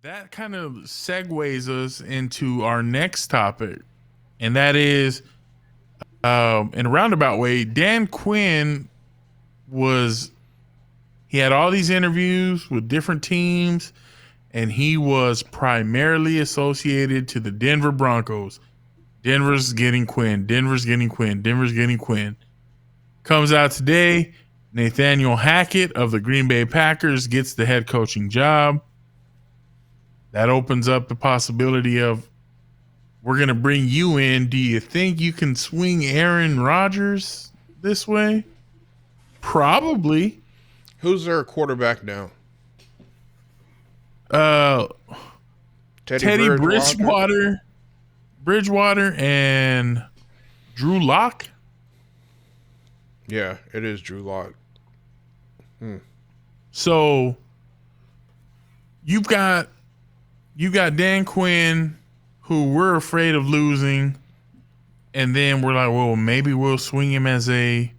that kind of segues us into our next topic, and that is, in a roundabout way, Dan Quinn was he had all these interviews with different teams, and he was primarily associated to the Denver Broncos. Denver's getting Quinn. Denver's getting Quinn. Denver's getting Quinn. Comes out today. Nathaniel Hackett of the Green Bay Packers gets the head coaching job. That opens up the possibility of we're going to bring you in. Do you think you can swing Aaron Rodgers this way? Probably. Who's their quarterback now? Uh, Teddy Bridgewater? Bridgewater, and Drew Lock. Yeah, it is Drew Lock. So you've got Dan Quinn, who we're afraid of losing, and then we're like, well, maybe we'll swing him as a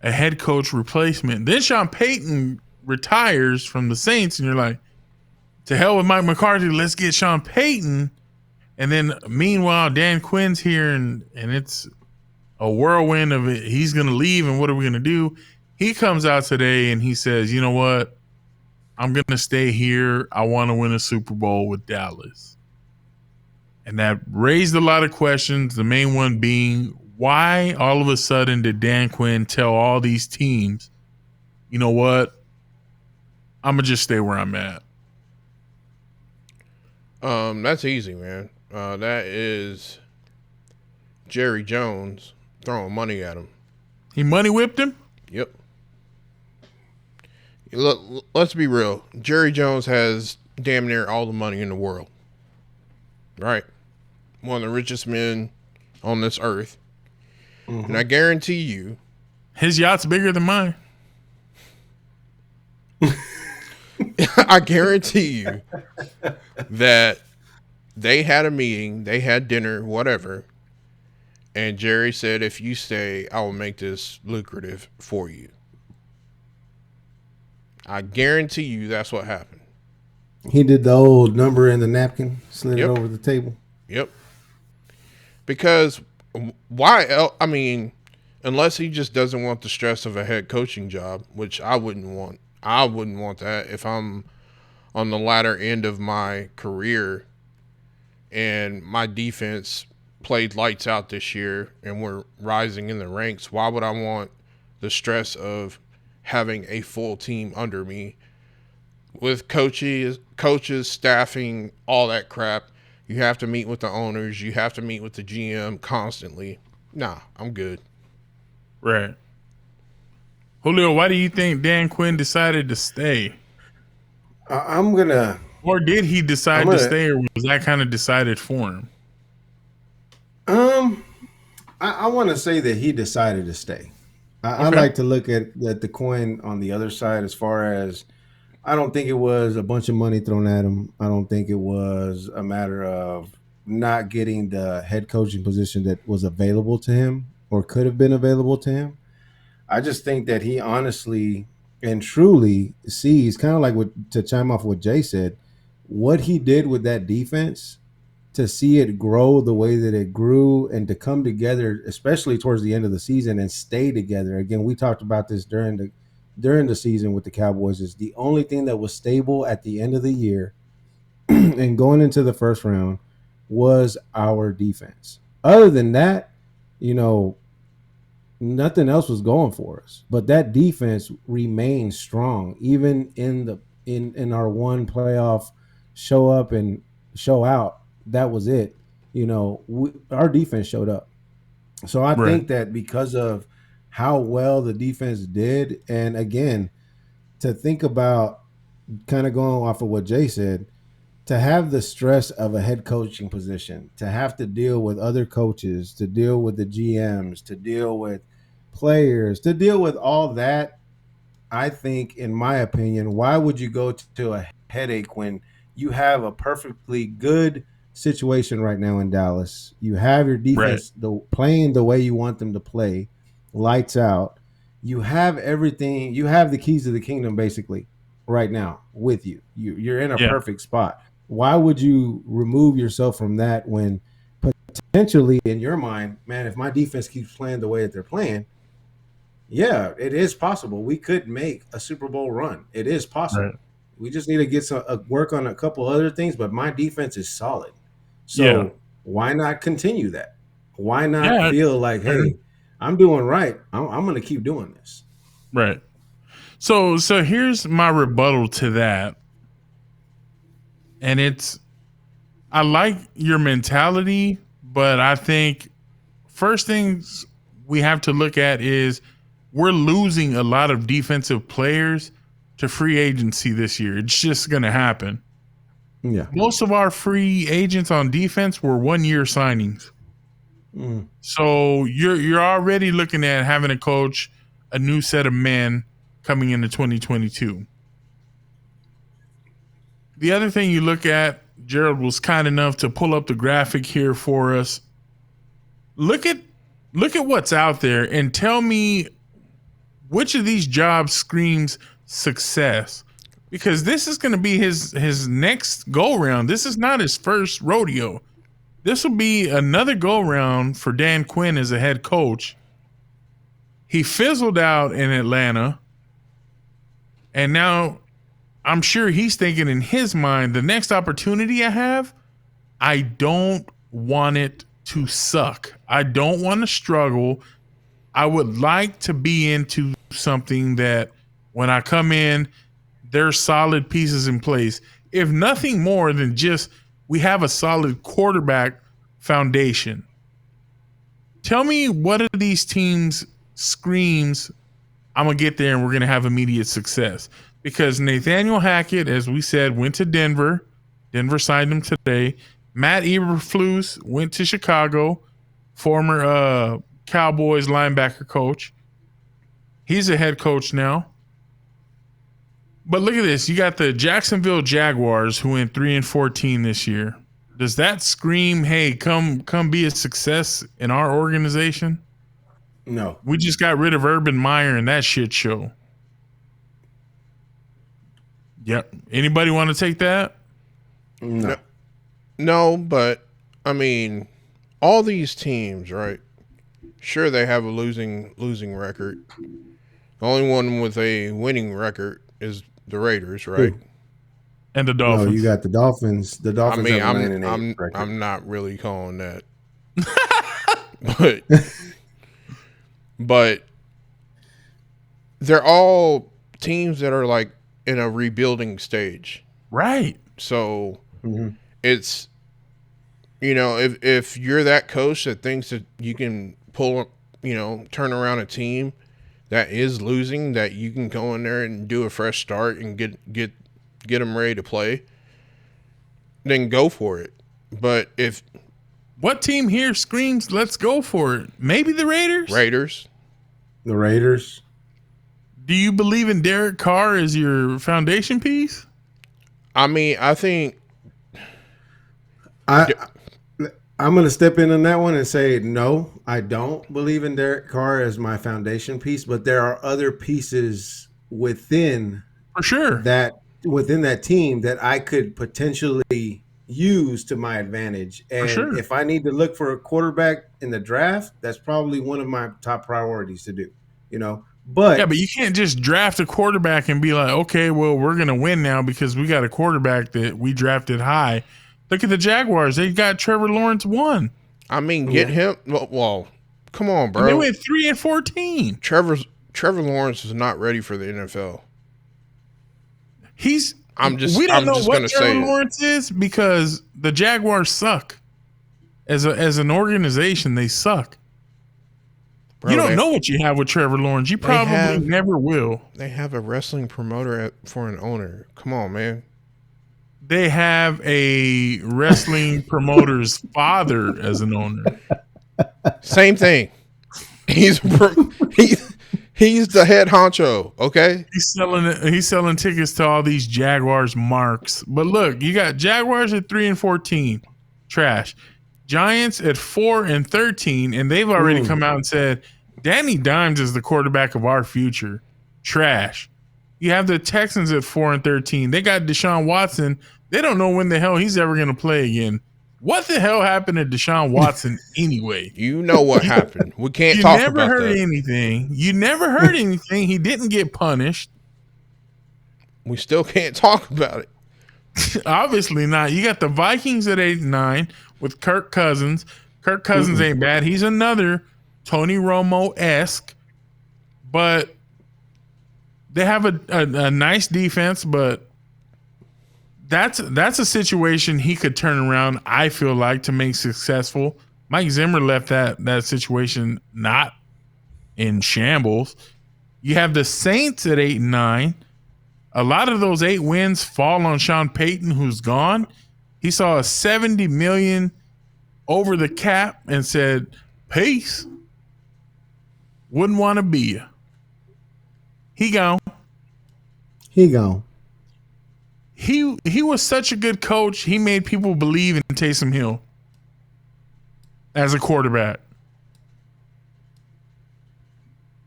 head coach replacement. Then Sean Payton retires from the Saints, and you're like, to hell with Mike McCarthy, let's get Sean Payton. And then meanwhile, Dan Quinn's here, and it's a whirlwind of it. He's going to leave, and what are we going to do? He comes out today and he says, you know what? I'm going to stay here. I want to win a Super Bowl with Dallas. And that raised a lot of questions, the main one being, why all of a sudden did Dan Quinn tell all these teams, you know what? I'm going to just stay where I'm at. That's easy, man. That is Jerry Jones throwing money at him. He money whipped him? Yep. Look, let's be real. Jerry Jones has damn near all the money in the world. Right? One of the richest men on this earth. Mm-hmm. And I guarantee you, his yacht's bigger than mine. I guarantee you that they had a meeting, they had dinner, whatever, and Jerry said, if you stay, I will make this lucrative for you. I guarantee you that's what happened. He did the old number in the napkin, slid it over the table. Yep. Because why else? I mean, unless he just doesn't want the stress of a head coaching job, which I wouldn't want. I wouldn't want that if I'm on the latter end of my career and my defense played lights out this year and we're rising in the ranks. Why would I want the stress of having a full team under me with coaches, staffing, all that crap? You have to meet with the owners. You have to meet with the GM constantly. Nah, I'm good. Right. Julio, why do you think Dan Quinn decided to stay? Or did he decide to stay, or was that kind of decided for him? I want to say that he decided to stay. I like to look at the coin on the other side as far as I don't think it was a bunch of money thrown at him. I don't think it was a matter of not getting the head coaching position that was available to him or could have been available to him. I just think that he honestly and truly sees, kind of like to chime off what Jay said, what he did with that defense, to see it grow the way that it grew and to come together, especially towards the end of the season, and stay together. Again, we talked about this during the season with the Cowboys. Is the only thing that was stable at the end of the year and going into the first round was our defense. Other than that, nothing else was going for us. But that defense remained strong, even in our one playoff show up and show out. That was it. Our defense showed up. So I think that because of how well the defense did, and again, to think about kind of going off of what Jay said, to have the stress of a head coaching position, to have to deal with other coaches, to deal with the GMs, to deal with players, to deal with all that, I think, in my opinion, why would you go to a headache when you have a perfectly good situation right now in Dallas? You have your defense playing the way you want them to play, lights out. You have everything. You have the keys to the kingdom basically right now with you. You're in a perfect spot. Why would you remove yourself from that when potentially in your mind, man, if my defense keeps playing the way that they're playing, yeah, it is possible. We could make a Super Bowl run. It is Right. possible. We just need to get some work on a couple other things, but my defense is solid. Yeah. So why not continue that? Why not Yeah. feel like, hey, I'm doing right. I'm going to keep doing this. Right. So here's my rebuttal to that. And it's, I like your mentality, but I think first things we have to look at is we're losing a lot of defensive players to free agency this year. It's just going to happen. Yeah. Most of our free agents on defense were 1-year signings. Mm. So you're already looking at having to coach a new set of men coming into 2022. The other thing you look at, Gerald was kind enough to pull up the graphic here for us. Look at what's out there and tell me which of these jobs screams success. Because this is going to be his next go round. This is not his first rodeo. This will be another go round for Dan Quinn as a head coach. He fizzled out in Atlanta. And now I'm sure he's thinking in his mind, the next opportunity I have, I don't want it to suck. I don't want to struggle. I would like to be into something that when I come in, there's solid pieces in place. If nothing more than just we have a solid quarterback foundation. Tell me what of these teams screams, I'm going to get there and we're going to have immediate success. Because Nathaniel Hackett, as we said, went to Denver. Denver signed him today. Matt Eberflus went to Chicago, former Cowboys linebacker coach. He's a head coach now. But look at this. You got the Jacksonville Jaguars who went 3-14 this year. Does that scream, hey, come be a success in our organization? No. We just got rid of Urban Meyer and that shit show. Yep. Anybody want to take that? No. No, but I mean, all these teams, right? Sure, they have a losing record. The only one with a winning record is the Raiders, right? And the No, Dolphins. you got the Dolphins. The I Dolphins mean, have a 9-8 record. I'm not really calling that, but they're all teams that are like in a rebuilding stage, Right. so it's, you know, if you're that coach that thinks that you can turn around a team that is losing, that you can go in there and do a fresh start and get them ready to play, then go for it. But if What team here screams, let's go for it? Maybe the Raiders? The Raiders. Do you believe in Derek Carr as your foundation piece? I mean, I think I'm going to step in on that one and say, no, I don't believe in Derek Carr as my foundation piece, but there are other pieces within For sure. that team that I could potentially use to my advantage. And sure. if I need to look for a quarterback in the draft, that's probably one of my top priorities to do, But Yeah, but you can't just draft a quarterback and be like, okay, well, we're going to win now because we got a quarterback that we drafted high. Look at the Jaguars. They got Trevor Lawrence 1. I mean, get him. Well, come on, bro. And they went 3-14. Trevor Lawrence is not ready for the NFL. We don't know what Trevor say Lawrence is because the Jaguars suck. As an organization, they suck. Bro, you don't know what you have with Trevor Lawrence. You probably never will. They have a wrestling promoter for an owner. Come on, man. They have a wrestling promoter's father as an owner. Same thing. He's the head honcho. Okay, he's selling tickets to all these Jaguars marks. But look, you got Jaguars at 3-14, trash. Giants at 4-13, and they've already come out and said Danny Dimes is the quarterback of our future, trash. You have the Texans at 4-13. They got Deshaun Watson. They don't know when the hell he's ever going to play again. What the hell happened to Deshaun Watson anyway? You know what happened. We can't You talk never about heard that. anything. You never heard anything. He didn't get punished. We still can't talk about it. Obviously not. You got the Vikings at 8-9 with Kirk Cousins. Kirk Cousins ain't bad. He's another Tony Romo-esque, but they have a nice defense, but that's a situation he could turn around, I feel like, to make successful. Mike Zimmer left that situation not in shambles. You have the Saints at 8-9. A lot of those 8 wins fall on Sean Payton, who's gone. He saw a $70 million over the cap and said, peace. Wouldn't want to be you. He gone. He gone. He was such a good coach. He made people believe in Taysom Hill as a quarterback.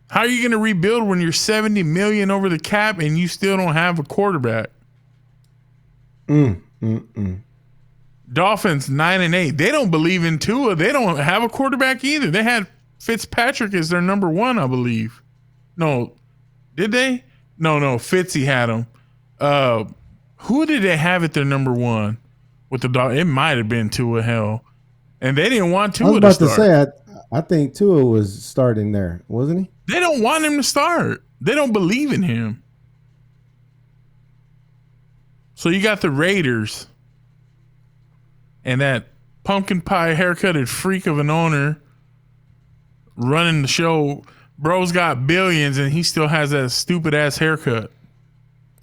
How are you going to rebuild when you're $70 million over the cap and you still don't have a quarterback? Dolphins 9-8. They don't believe in Tua. They don't have a quarterback either. They had Fitzpatrick as their number 1, I believe. No, did they? No. Fitzy had him. Who did they have at their number 1 with the Dolphins? It might have been Tua. Hell, and they didn't want Tua. I was about to say, I think Tua was starting there, wasn't he? They don't want him to start. They don't believe in him. So you got the Raiders and that pumpkin pie haircutted freak of an owner running the show. Bro's got billions and he still has that stupid ass haircut.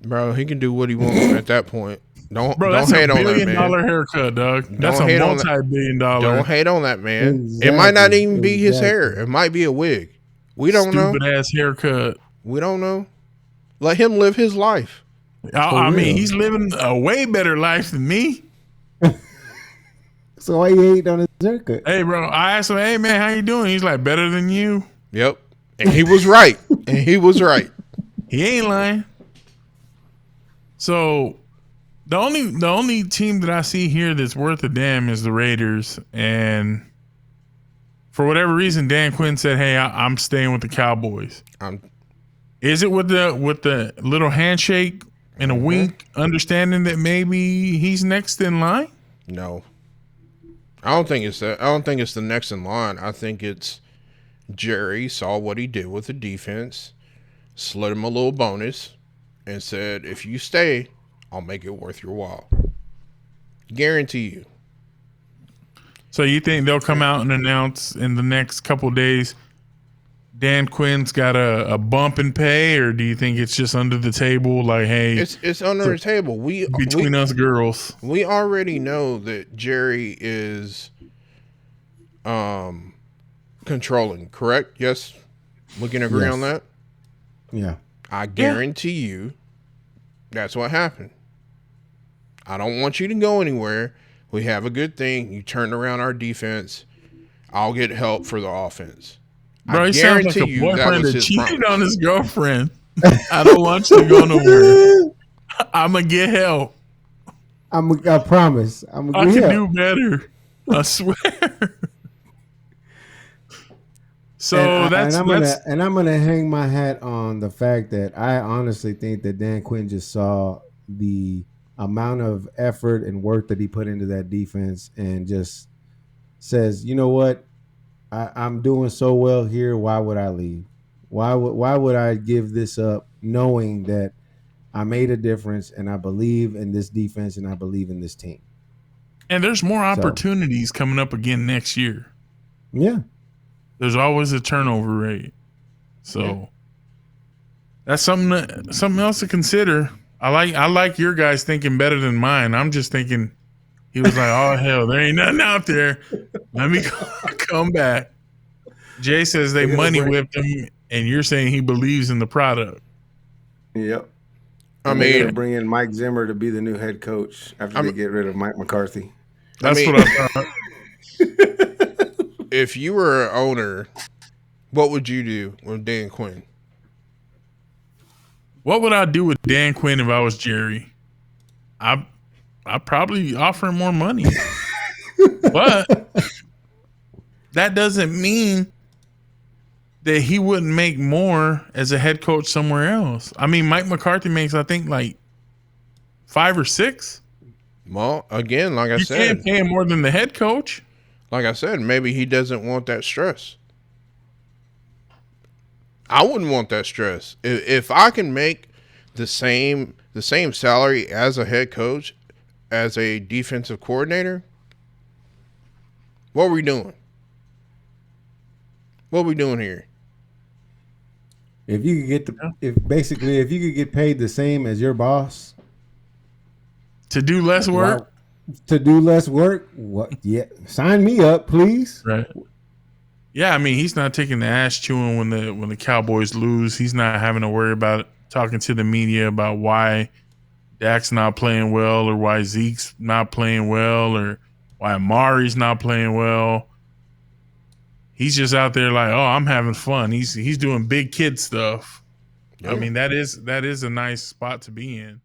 Bro, he can do what he wants at that point. Don't That's hate a on that, $1 billion man. haircut, dog. That's Don't a hate on that. multi-billion dollar. Don't hate on that, man. Exactly. It might not even be his hair. It might be a wig. We don't know. Stupid ass haircut. We don't know. Let him live his life. I real. mean, he's living a way better life than me. So why you hate on his haircut? Hey, bro, I asked him, hey, man, how you doing? He's like, better than you. Yep. And he was right. And he was right. He ain't lying. So the only team that I see here that's worth a damn is the Raiders. And for whatever reason, Dan Quinn said, hey, I'm staying with the Cowboys. Is it with the little handshake and a wink, understanding that maybe he's next in line? No. I don't think it's that. I don't think it's the next in line. I think it's Jerry saw what he did with the defense, slid him a little bonus, and said, if you stay, I'll make it worth your while. Guarantee you. So you think they'll come out and announce in the next couple of days Dan Quinn's got a bump in pay, or do you think it's just under the table, like, hey, It's under the table. between us girls? We already know that Jerry is controlling, correct? Yes? We can agree Yes. on that? Yeah. I guarantee you that's what happened. I don't want you to go anywhere. We have a good thing. You turn around our defense. I'll get help for the offense. Bro, I he sounds like guarantee a you that boyfriend was that his cheated promise. on his girlfriend. I don't want you to go nowhere. I'm going to get help. I promise. I can do better. I swear. So I'm gonna hang my hat on the fact that I honestly think that Dan Quinn just saw the amount of effort and work that he put into that defense and just says, you know what, I'm doing so well here. Why would I leave? Why would I give this up, knowing that I made a difference and I believe in this defense and I believe in this team. And there's more opportunities coming up again next year. Yeah. There's always a turnover rate. So that's something else to consider. I like your guys thinking better than mine. I'm just thinking he was like, oh, hell, there ain't nothing out there. Let me come back. Jay says they money whipped him, and you're saying he believes in the product. Yep. I They're mean, gonna bring in Mike Zimmer to be the new head coach after they get rid of Mike McCarthy. That's what I thought. if you were an owner, what would you do with Dan Quinn? What would I do with Dan Quinn if I was Jerry? I'd probably offer him more money. But that doesn't mean that he wouldn't make more as a head coach somewhere else. I mean, Mike McCarthy makes, I think, like 5 or 6. Well, again, like I You said, can't pay him more than the head coach. like I said, maybe he doesn't want that stress. I wouldn't want that stress. If I can make the same salary as a head coach, as a defensive coordinator, what are we doing? What are we doing here? If you could get if you could get paid the same as your boss To do less work? to do less work, what? Yeah, sign me up, please. Right. Yeah, I mean, he's not taking the ass chewing when the Cowboys lose. He's not having to worry about talking to the media about why Dak's not playing well, or why Zeke's not playing well, or why Amari's not playing well. He's just out there like, oh, I'm having fun. He's doing big kid stuff. Yeah. I mean, that is a nice spot to be in.